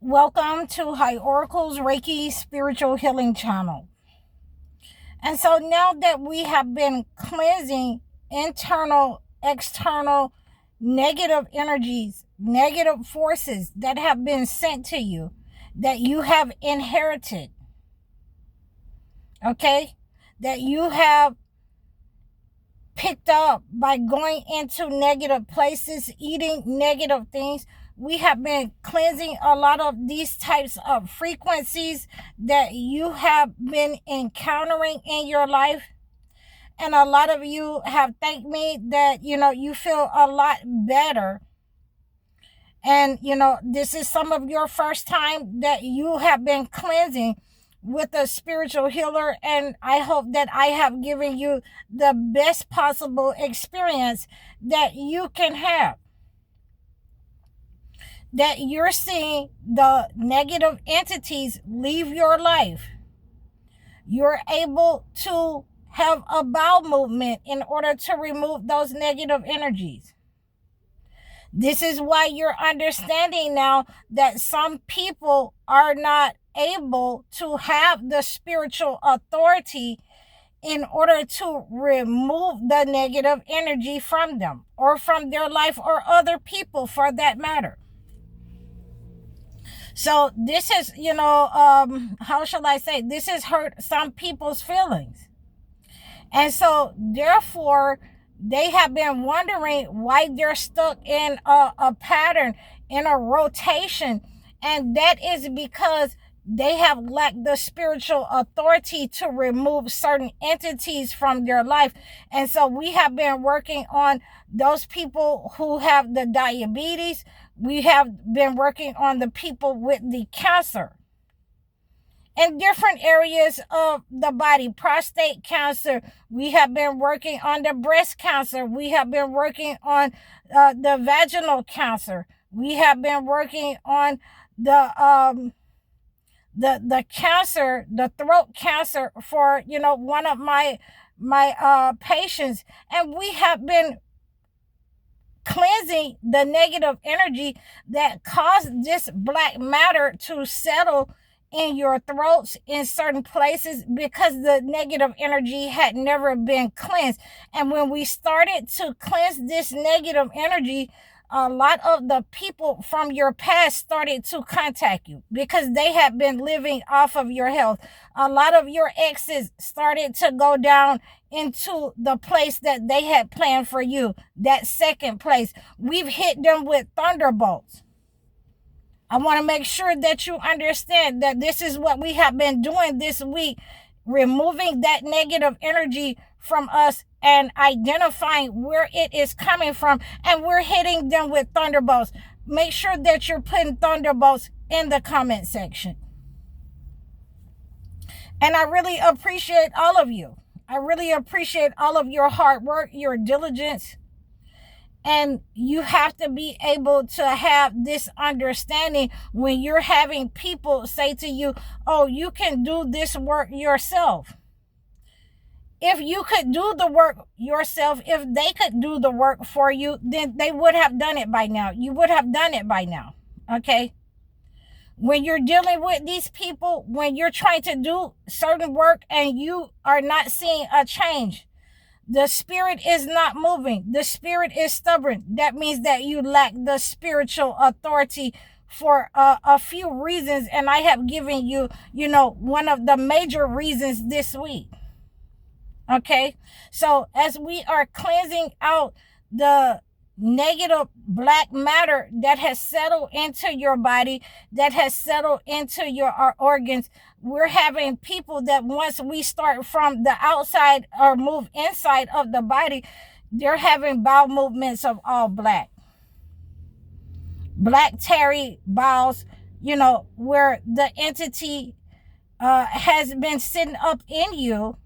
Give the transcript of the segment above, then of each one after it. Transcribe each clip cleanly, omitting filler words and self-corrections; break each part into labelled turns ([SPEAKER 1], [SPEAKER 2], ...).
[SPEAKER 1] Welcome to High Oracle's Reiki Spiritual Healing Channel. And so now that we have been cleansing internal, external, negative energies, negative forces that have been sent to you, that you have inherited, okay, that you have picked up by going into negative places, eating negative things. We have been cleansing a lot of these types of frequencies that you have been encountering in your life. And a lot of you have thanked me that, you feel a lot better. And, this is some of your first time that you have been cleansing with a spiritual healer, and I hope that I have given you the best possible experience that you can have, that you're seeing the negative entities leave your life. You're able to have a bowel movement in order to remove those negative energies. This is why you're understanding now that some people are not able to have the spiritual authority in order to remove the negative energy from them or from their life or other people for that matter. So this is, how shall I say, this has hurt some people's feelings. And so therefore, they have been wondering why they're stuck in a pattern, in a rotation. And that is because they have lacked the spiritual authority to remove certain entities from their life. And so we have been working on those people who have the diabetes. We have been working on the people with the cancer in different areas of the body. Prostate cancer, we have been working on the breast cancer. We have been working on the vaginal cancer. We have been working on the cancer, the throat cancer for, one of my patients. And we have been cleansing the negative energy that caused this black matter to settle in your throats in certain places because the negative energy had never been cleansed. And when we started to cleanse this negative energy, a lot of the people from your past started to contact you because they had been living off of your health. A lot of your exes started to go down into the place that they had planned for you, that second place. We've hit them with thunderbolts. I want to make sure that you understand that this is what we have been doing this week, removing that negative energy from us and identifying where it is coming from, and we're hitting them with thunderbolts. Make sure that you're putting thunderbolts in the comment section. And I really appreciate all of you. I really appreciate all of your hard work, your diligence. And you have to be able to have this understanding when you're having people say to you, oh, you can do this work yourself. If you could do the work yourself, if they could do the work for you, then they would have done it by now. You would have done it by now. Okay? When you're dealing with these people, when you're trying to do certain work and you are not seeing a change, the spirit is not moving. The spirit is stubborn. That means that you lack the spiritual authority for a few reasons. And I have given you, one of the major reasons this week. Okay. So as we are cleansing out the negative black matter that has settled into your body, that has settled into your organs, we're having people that once we start from the outside or move inside of the body, they're having bowel movements of all black tarry bowels, where the entity has been sitting up in you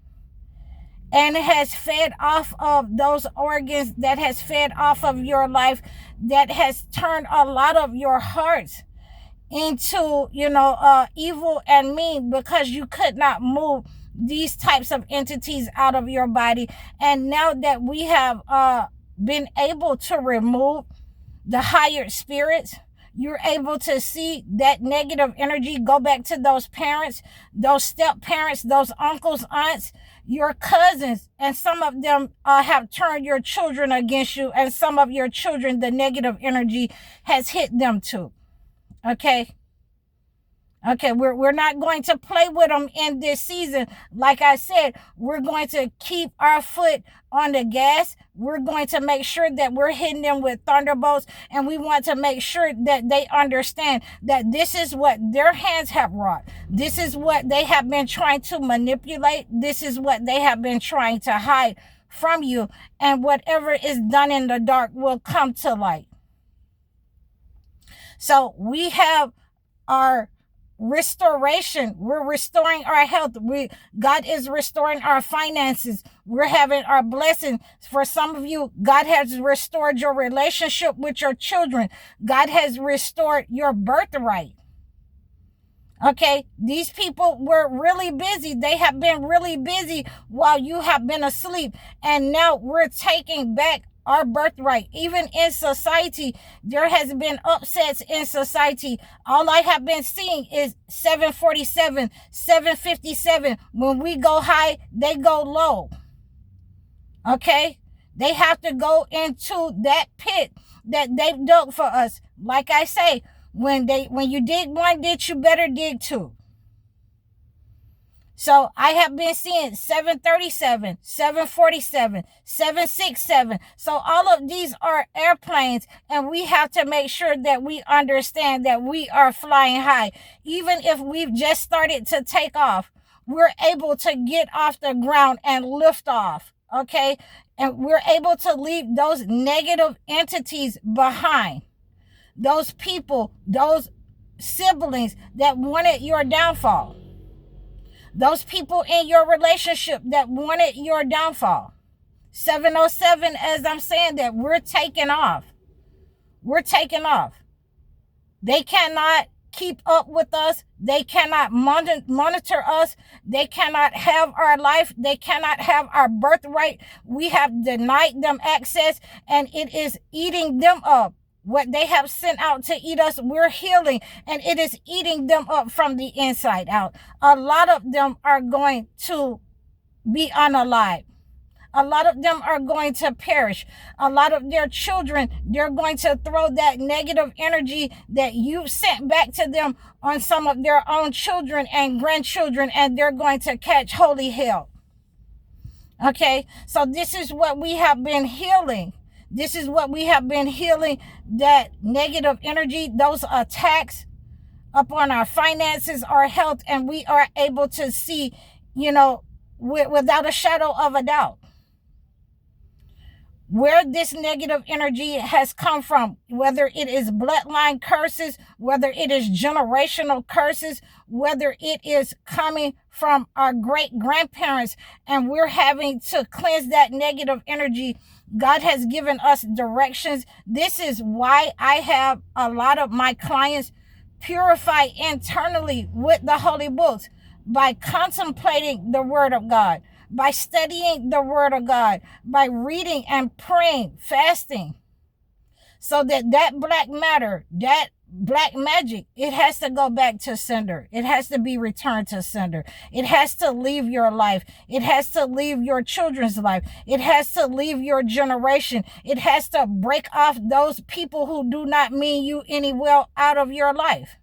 [SPEAKER 1] and has fed off of those organs, that has fed off of your life, that has turned a lot of your hearts into, evil and mean, because you could not move these types of entities out of your body. And now that we have been able to remove the higher spirits, You're able to see that negative energy go back to those parents, those step parents, those uncles, aunts, your cousins, and some of them have turned your children against you, and some of your children, the negative energy has hit them too. Okay? Okay, we're not going to play with them in this season. Like I said, we're going to keep our foot on the gas. We're going to make sure that we're hitting them with thunderbolts, and we want to make sure that they understand that this is what their hands have wrought. This is what they have been trying to manipulate. This is what they have been trying to hide from you, and whatever is done in the dark will come to light. So we have our restoration. We're restoring our health. God is restoring our finances. We're having our blessing. For some of you, God has restored your relationship with your children. God has restored your birthright. Okay, these people were really busy. They have been really busy while you have been asleep, and now we're taking back our birthright. Even in society, there has been upsets in society. All I have been seeing is 747, 757. When we go high, they go low. Okay? They have to go into that pit that they've dug for us. Like I say, when you dig one ditch, you better dig two. So I have been seeing 737, 747, 767. So all of these are airplanes, and we have to make sure that we understand that we are flying high. Even if we've just started to take off, we're able to get off the ground and lift off, okay? And we're able to leave those negative entities behind. Those people, those siblings that wanted your downfall. Those people in your relationship that wanted your downfall. 707, as I'm saying that, we're taking off. We're taking off. They cannot keep up with us. They cannot monitor us. They cannot have our life. They cannot have our birthright. We have denied them access, and it is eating them up. What they have sent out to eat us, we're healing, and it is eating them up from the inside out. A lot of them are going to be unalive. A lot of them are going to perish. A lot of their children, they're going to throw that negative energy that you sent back to them on some of their own children and grandchildren, and they're going to catch holy hell. Okay, so this is what we have been healing. This is what we have been healing, that negative energy, those attacks upon our finances, our health, and we are able to see, without a shadow of a doubt, where this negative energy has come from, whether it is bloodline curses, whether it is generational curses, whether it is coming from our great grandparents, and we're having to cleanse that negative energy. God has given us directions. This is why I have a lot of my clients purify internally with the holy books, by contemplating the word of God, by studying the word of God, by reading and praying, fasting, so that black matter, that black magic, it has to go back to sender. It has to be returned to sender. It has to leave your life. It has to leave your children's life. It has to leave your generation. It has to break off those people who do not mean you any well out of your life.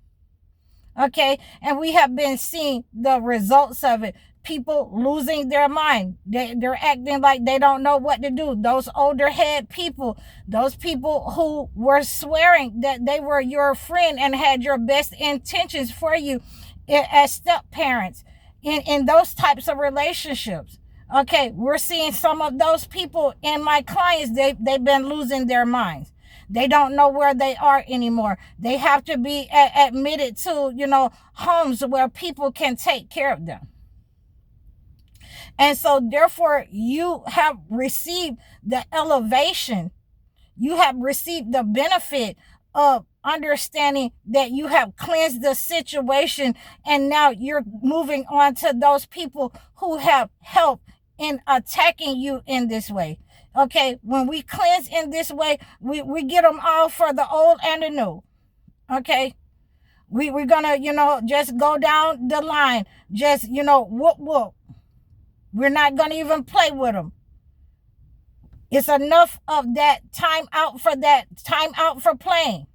[SPEAKER 1] Okay, and we have been seeing the results of it. People losing their mind. They're acting like they don't know what to do. Those older head people, those people who were swearing that they were your friend and had your best intentions for you as step parents in those types of relationships. Okay, we're seeing some of those people in my clients. They've been losing their minds. They don't know where they are anymore. They have to be admitted to, homes where people can take care of them. And so therefore you have received the elevation. You have received the benefit of understanding that you have cleansed the situation, and now you're moving on to those people who have helped in attacking you in this way. Okay, when we cleanse in this way, we get them all for the old and the new. Okay? We're gonna, just go down the line. Just, whoop, whoop. We're not gonna even play with them. It's enough of that time out for playing.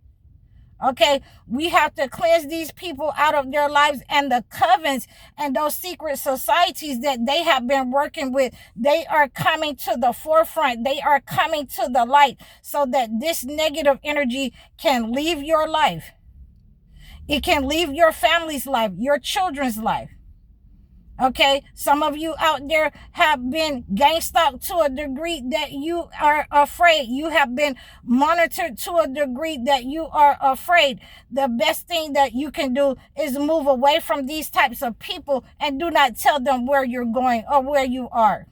[SPEAKER 1] Okay, we have to cleanse these people out of their lives, and the covens and those secret societies that they have been working with, they are coming to the forefront. They are coming to the light so that this negative energy can leave your life. It can leave your family's life, your children's life. Okay, some of you out there have been gang stalked to a degree that you are afraid. You have been monitored to a degree that you are afraid. The best thing that you can do is move away from these types of people and do not tell them where you're going or where you are.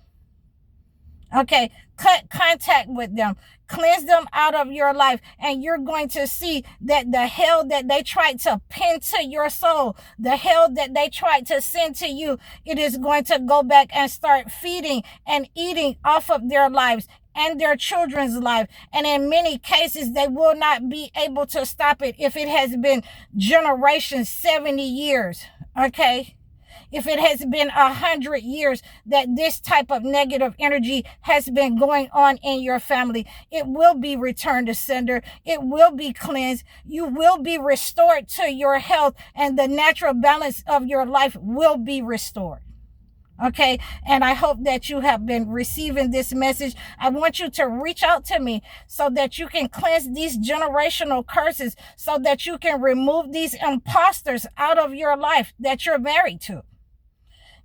[SPEAKER 1] Okay, cut contact with them. Cleanse them out of your life, and you're going to see that the hell that they tried to pin to your soul, the hell that they tried to send to you, it is going to go back and start feeding and eating off of their lives and their children's life. And in many cases, they will not be able to stop it if it has been generations, 70 years. Okay? If it has been 100 years that this type of negative energy has been going on in your family, it will be returned to sender. It will be cleansed. You will be restored to your health, and the natural balance of your life will be restored. Okay, and I hope that you have been receiving this message. I want you to reach out to me so that you can cleanse these generational curses, so that you can remove these imposters out of your life that you're married to.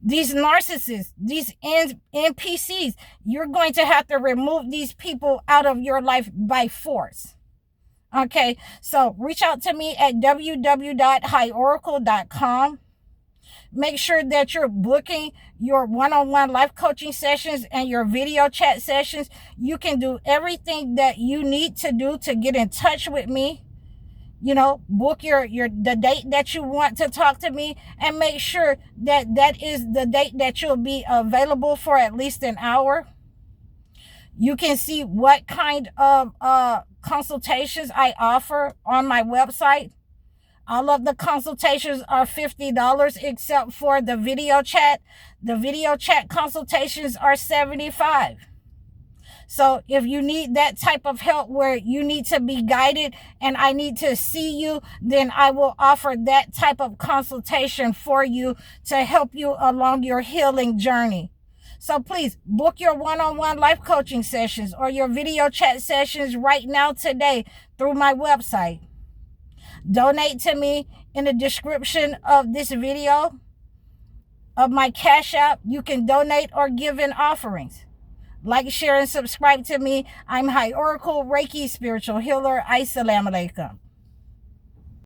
[SPEAKER 1] These narcissists, these NPCs, you're going to have to remove these people out of your life by force. Okay, so reach out to me at www.highoracle.com. Make sure that you're booking your one-on-one life coaching sessions and your video chat sessions. You can do everything that you need to do to get in touch with me. Book the date that you want to talk to me, and make sure that that is the date that you'll be available for at least an hour. You can see what kind of consultations I offer on my website. All of the consultations are $50 except for the video chat. The video chat consultations are $75. So if you need that type of help where you need to be guided and I need to see you, then I will offer that type of consultation for you to help you along your healing journey. So please book your one-on-one life coaching sessions or your video chat sessions right now today through my website. Donate to me in the description of this video of my Cash App. You can donate or give in offerings. Like, share, and subscribe to me. I'm High Oracle Reiki Spiritual Healer. Assalamu alaikum.